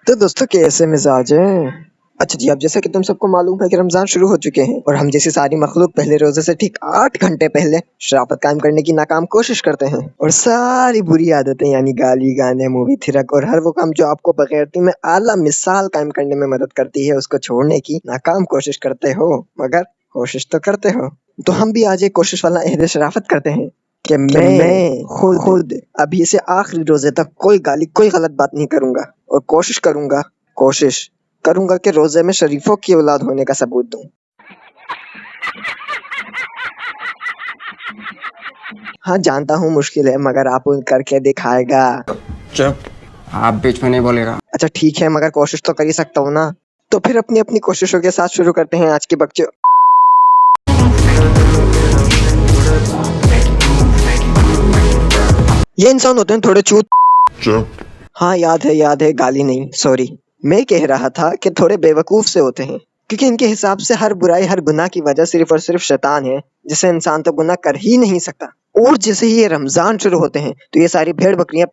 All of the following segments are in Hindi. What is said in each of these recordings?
तो दोस्तों कैसे मिजाज हैं? अच्छा जी, अब जैसा कि तुम सबको मालूम है कि रमजान शुरू हो चुके हैं और हम जैसी सारी मखलूक पहले रोजे से ठीक 8 घंटे पहले शराफत कायम करने की नाकाम कोशिश करते हैं और सारी बुरी आदतें यानी गाली गाने मूवी थिरक और हर वो काम जो आपको बगैरती में आला मिसाल कायम करने में मदद करती है उसको छोड़ने की नाकाम कोशिश करते हो, मगर कोशिश तो करते हो। तो हम भी आज एक कोशिश वाला अहद शराफत करते हैं कि मैं खुद अभी से आखिरी रोजे तक कोई गाली कोई गलत बात नहीं करूंगा और कोशिश करूंगा कि रोजे में शरीफों की औलाद होने का सबूत दूं। हाँ जानता हूँ मुश्किल है, मगर आप करके दिखाएगा। चुप, आप बीच में नहीं बोलेगा। अच्छा ठीक है, मगर कोशिश तो कर ही सकता हूँ ना। तो फिर अपनी अपनी कोशिशों के साथ शुरू करते हैं आज के बच्चे। ये इंसान होते हैं थोड़े चूत। हाँ याद है, गाली नहीं, सॉरी। मैं कह रहा था कि थोड़े बेवकूफ से होते हैं, क्योंकि इनके हिसाब से हर बुराई हर गुनाह की वजह सिर्फ और सिर्फ शैतान है, जिसे इंसान तो गुनाह कर ही नहीं सकता। और जैसे ही ये रमजान शुरू होते हैं तो ये सारी भेड़ बकरियां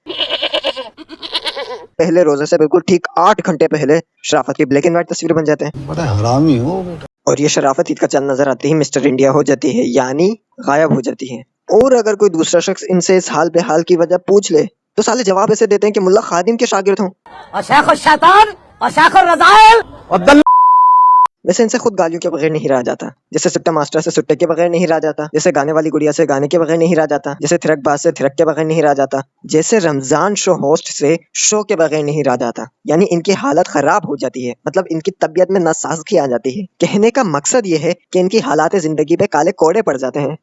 पहले रोजे से बिल्कुल ठीक 8 घंटे पहले शराफत की ब्लैक एंड व्हाइट तस्वीर बन जाते हैं। बड़ा हरामी हो बेटा। और ये शराफत ईद का चंद नजर आते ही मिस्टर इंडिया हो जाती है, यानी गायब हो जाती है। और अगर कोई दूसरा शख्स इनसे इस हाल बेहाल की वजह पूछ ले तो साले जवाब ऐसे देते हैं कि मुल्ला खादिम के शागिर्द हूँ। वैसे इनसे खुद गालियों के बगैर नहीं रहा जाता, जैसे सुट्टा मास्टर से सुट्टे के बगैर नहीं रहा जाता, जैसे गाने वाली गुड़िया से गाने के बगैर नहीं रहा जाता, जैसे थिरकबाज से थिरक के बगैर नहीं रहा जाता, जैसे रमजान शो होस्ट से शो के बगैर नहीं रहा जाता। यानी इनकी हालत खराब हो जाती है, मतलब इनकी तबीयत में नासाजगी आ जाती है। कहने का मकसद ये है कि इनकी हालात जिंदगी पे काले कोड़े पड़ जाते हैं।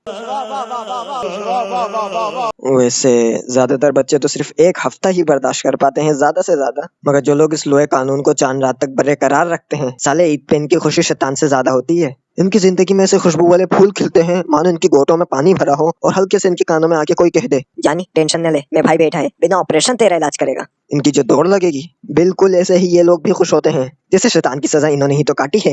वैसे ज्यादातर बच्चे तो सिर्फ 1 हफ्ता ही बर्दाश्त कर पाते हैं ज्यादा से ज्यादा, मगर जो लोग इस लोहे कानून को चांद रात तक बरकरार रखते हैं, साले ईद पे इनकी खुशी शैतान से ज्यादा होती है। इनकी जिंदगी में ऐसे खुशबू वाले फूल खिलते हैं मानो इनकी गोटों में पानी भरा हो और हल्के से इनके कानों में आके कोई कह दे, जानी टेंशन न ले, मेरा भाई बैठा है, बिना ऑपरेशन तेरा इलाज करेगा। इनकी जो दौड़ लगेगी। बिल्कुल ऐसे ही ये लोग भी खुश होते हैं, जैसे शैतान की सजा इन्होंने ही तो काटी है।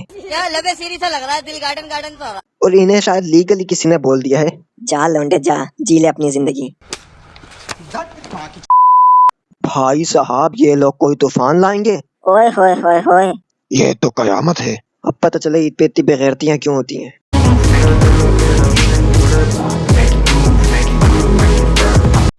लबे सीरी सा लग रहा है, दिल गार्डन गार्डन सा। और इन्हें शायद लीगली किसी ने बोल दिया है, जा लौंडे जा, जी ले अपनी जिंदगी। भाई साहब ये लोग कोई तूफान लाएंगे। ओए होए होए होए, ये तो कयामत है। अब पता चले ईद पे इतनी बेगैरतियां क्यों होती हैं।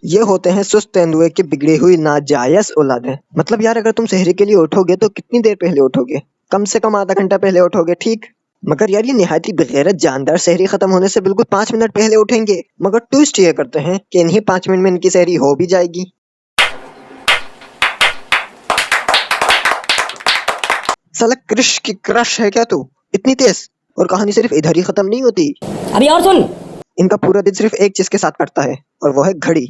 ये होते हैं सुस्त तेंदुए की बिगड़ी हुई नाजायज औलादें। मतलब यार अगर तुम सहरी के लिए उठोगे तो कितनी देर पहले उठोगे? कम से कम आधा घंटा पहले उठोगे, ठीक। मगर यार ये निहायती बेगैरत जानदार सहरी खत्म होने से बिल्कुल 5 मिनट पहले उठेंगे, मगर ट्विस्ट ये करते हैं कि इन्हीं 5 मिनट में इनकी सहरी हो भी जाएगी। साला कृष की क्रश है क्या तू इतनी तेज? और कहानी सिर्फ इधर ही खत्म नहीं होती, अभी और सुन। इनका पूरा दिन सिर्फ एक चीज के साथ कटता है और वो है घड़ी।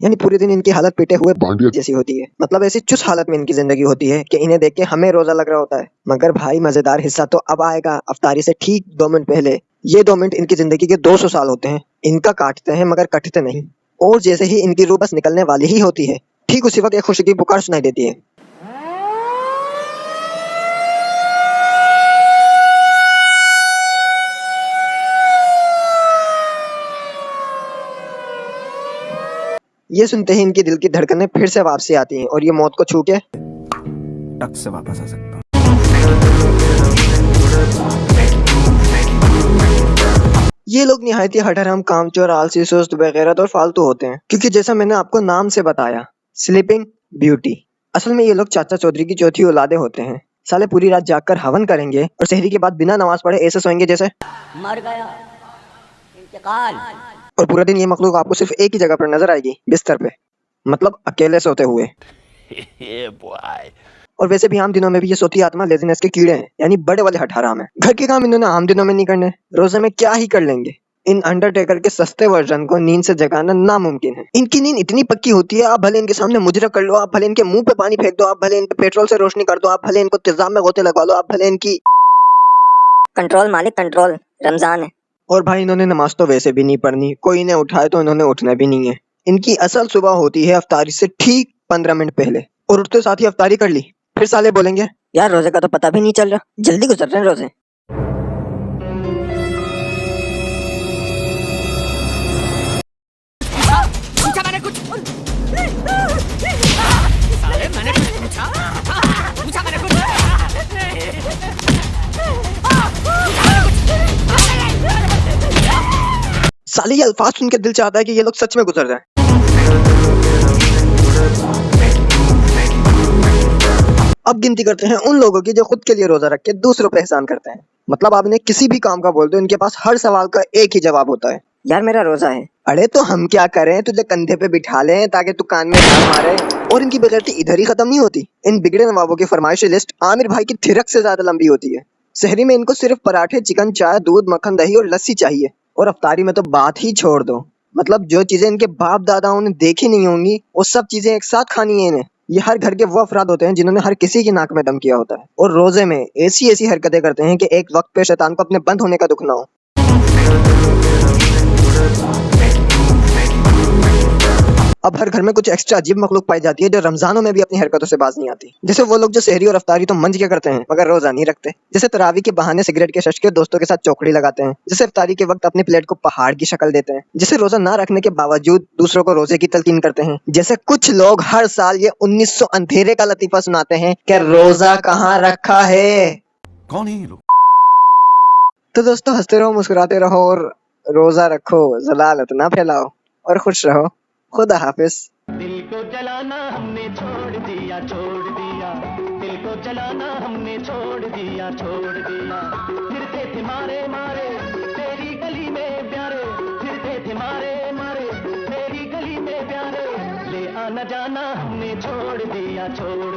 यानी पूरे दिन इनकी हालत पीटे हुए बांडिया जैसी होती है। मतलब ऐसी चुस्त हालत में इनकी जिंदगी होती है कि इन्हें देख के हमें रोजा लग रहा होता है। मगर भाई मजेदार हिस्सा तो अब आएगा। अफ्तारी से ठीक 2 मिनट पहले ये 2 मिनट इनकी जिंदगी के 200 साल होते हैं। इनका काटते हैं मगर कटते नहीं। और जैसे ही इनकी रूह बस निकलने वाली ही होती है, ठीक उसी वक्त एक खुशी की पुकार सुनाई देती है। ये सुनते ही इनकी दिल की धड़कनें फिर से वापसी आती हैं और ये मौत को छू के टक से वापस आ सकता हूँ। ये लोग निहायती हठहराम, कामचोर, आलसी, सुस्त, बेगैरत और फालतू होते हैं, क्योंकि जैसा मैंने आपको नाम से बताया, स्लीपिंग ब्यूटी। असल में ये लोग चाचा चौधरी की चौथी औलादे होते हैं। साले पूरी रात जागकर हवन करेंगे और सहरी के बाद बिना नमाज पढ़े ऐसे सोएंगे जैसे मर गया, इंतकाल। और पूरा दिन ये मखलूक आपको सिर्फ एक ही जगह पर नजर आएगी, बिस्तर पे, मतलब अकेले सोते हुए। और वैसे भी आम दिनों में भी ये सोती आत्मा लेजीनेस के कीड़े हैं, यानी बड़े वाले हठहराम हैं। घर के काम इन्होंने आम दिनों में नहीं करने, रोजे में क्या ही कर लेंगे। इन अंडरटेकर के सस्ते वर्जन को नींद से जगाना नामुमकिन है। इनकी नींद इतनी पक्की होती है, आप भले इनके सामने मुजरा कर लो, आप भले इनके मुंह पे पानी फेंक दो, आप भले इन पे पेट्रोल से रोशनी कर दो, आप भले इनको तेजाब में गोते लगवा लो, आप भले इनकी कंट्रोल मालिक कंट्रोल, रमजान है। और भाई इन्होंने नमाज तो वैसे भी नहीं पढ़नी, कोई इन्हें उठाए तो इन्होंने उठना भी नहीं है। इनकी असल सुबह होती है अफ्तारी से ठीक 15 मिनट पहले, और उठते साथ ही अफ्तारी कर ली, फिर साले बोलेंगे यार रोजे का तो पता भी नहीं चल रहा, जल्दी गुजर रहे हैं रोजे। मैंने कुछ साले ये अल्फाज सुन के दिल चाहता है कि ये लोग सच में गुजर जाए। अब गिनती करते हैं उन लोगों की जो खुद के लिए रोजा रख के दूसरों पे एहसान करते हैं। मतलब आप इन्हें किसी भी काम का बोल दो, इनके पास हर सवाल का एक ही जवाब होता है, यार मेरा रोजा है। अरे तो हम क्या करें, तुझे कंधे पे बिठा लें ताकि तू कान में डाल मारे। और इनकी बेगैरती इधर ही खत्म नहीं होती। इन बिगड़े नवाबों की फरमाइशी लिस्ट आमिर भाई की थिरक से ज्यादा लंबी होती है। शहरी में इनको सिर्फ पराठे, चिकन, चाय, दूध, मक्खन, दही और लस्सी चाहिए। और अफ्तारी में तो बात ही छोड़ दो। मतलब जो चीजें इनके बाप दादाओं ने देखी नहीं होंगी वो सब चीजें एक साथ खानी है इन्हें। ये हर घर के वो अफराद होते हैं जिन्होंने हर किसी की नाक में दम किया होता है और रोजे में ऐसी ऐसी हरकतें करते हैं कि एक वक्त पे शैतान को अपने बंद होने का दुख ना हो। अब हर घर में कुछ एक्स्ट्रा अजीब मखलूक पाई जाती है जो रमजानों में भी अपनी हरकतों से बाज नहीं आती। जैसे वो लोग जो सहरी और अफ्तारी तो मंज के करते हैं मगर रोजा नहीं रखते। जैसे तरावी के बहाने सिगरेट के शश के दोस्तों के साथ चौकड़ी लगाते हैं। जैसे अफ्तारी के वक्त अपनी प्लेट को पहाड़ की शक्ल देते हैं। जैसे रोजा ना रखने के बावजूद दूसरों को रोजे की तलकीन करते हैं। जैसे कुछ लोग हर साल ये 1900 अंधेरे का लतीफा सुनाते हैं कि रोजा कहाँ रखा है। कौन है ये लोग? तो दोस्तों हंसते रहो, मुस्कुराते रहो और रोजा रखो, जलालत ना फैलाओ और खुश रहो। खुदा हाफिज। दिल को जलाना हमने छोड़ दिया, छोड़ दिया। दिल को जलाना हमने छोड़ दिया, छोड़ दिया। फिरते थे मारे मारे तेरी गली में प्यारे, फिरते थे मारे मारे तेरी गली में प्यारे। ले आना जाना हमने छोड़ दिया, छोड़